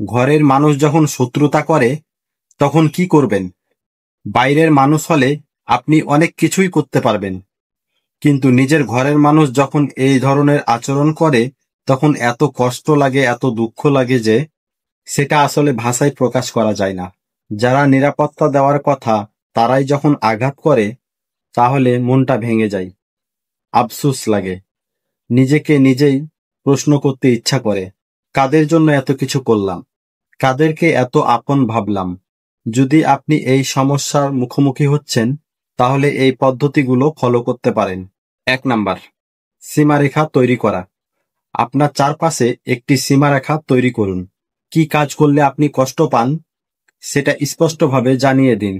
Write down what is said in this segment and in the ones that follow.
ঘরের মানুষ যখন শত্রুতা করে তখন কি করবেন? বাইরের মানুষ হলে আপনি অনেক কিছুই করতে পারবেন, কিন্তু নিজের ঘরের মানুষ যখন এই ধরনের আচরণ করে তখন এত কষ্ট লাগে, এত দুঃখ লাগে যে সেটা আসলে ভাষায় প্রকাশ করা যায় না। যারা নিরাপত্তা দেওয়ার কথা তারাই যখন আঘাত করে তাহলে মনটা ভেঙে যায়, আফসোস লাগে, নিজেকে নিজেই প্রশ্ন করতে ইচ্ছা করে, কাদের জন্য এত কিছু করলাম, কাদেরকে এত আপন ভাবলাম। যদি আপনি এই সমস্যার মুখোমুখি হচ্ছেন তাহলে এই পদ্ধতিগুলো ফলো করতে পারেন। 1 নাম্বার, সীমারেখা তৈরি করা। আপনার চারপাশে একটি সীমারেখা তৈরি করুন। কি কাজ করলে আপনি কষ্ট পান সেটা স্পষ্টভাবে জানিয়ে দিন,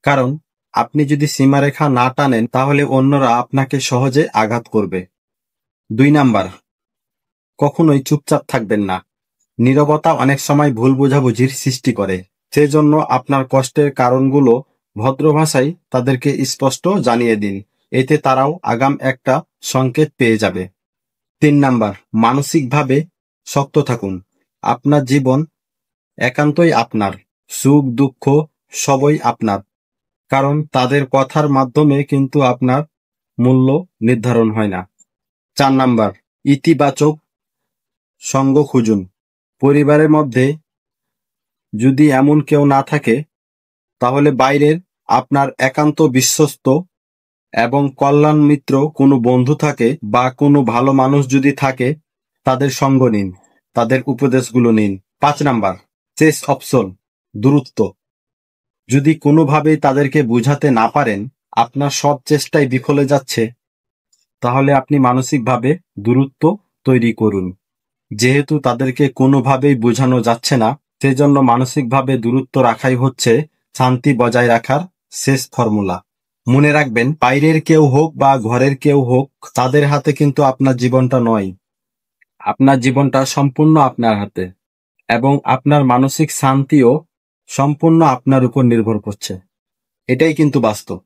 কারণ আপনি যদি সীমারেখা না টানেন তাহলে অন্যরা আপনাকে সহজে আঘাত করবে। 2 নাম্বার, কখনোই চুপচাপ থাকবেন না। নীরবতা অনেক সময় ভুল বোঝাবুঝির সৃষ্টি করে। সেজন্য আপনার কষ্টের কারণগুলো ভদ্র ভাষায় তাদেরকে স্পষ্ট জানিয়ে দিন, এতে তারাও আগাম একটা সংকেত পেয়ে যাবে। 3 নাম্বার, মানসিকভাবে শক্ত থাকুন। আপনার জীবন একান্তই আপনার, সুখ দুঃখ সবই আপনার, কারণ তাদের কথার মাধ্যমে কিন্তু আপনার মূল্য নির্ধারণ হয় না। 4 নাম্বার, ইতিবাচক সঙ্গ খুঁজুন। পরিবারের মধ্যে যদি এমন কেউ না থাকে তাহলে বাইরের আপনার একান্ত বিশ্বস্ত এবং কল্যাণ মিত্র কোনো বন্ধু থাকে বা কোনো ভালো মানুষ যদি থাকে তাদের সঙ্গ নিন, তাদের উপদেশগুলো নিন। 5 নাম্বার, শেষ অপশন, দূরত্ব। যদি কোনোভাবেই তাদেরকে বুঝাতে না পারেন, আপনার সব চেষ্টাই বিফলে যাচ্ছে, তাহলে আপনি মানসিকভাবে দূরত্ব তৈরি করুন। যেহেতু তাদেরকে কোনোভাবেই বোঝানো যাচ্ছে না, সেজন্য মানসিকভাবে দূরত্ব রাখাই হচ্ছে শান্তি বজায় রাখার শেষ ফর্মুলা। মনে রাখবেন, বাইরের কেউ হোক বা ঘরের কেউ হোক, তাদের হাতে কিন্তু আপনার জীবনটা নয়। আপনার জীবনটা সম্পূর্ণ আপনার হাতে, এবং আপনার মানসিক শান্তিও সম্পূর্ণ আপনার উপর নির্ভর করছে। এটাই কিন্তু বাস্তব।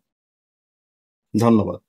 ধন্যবাদ।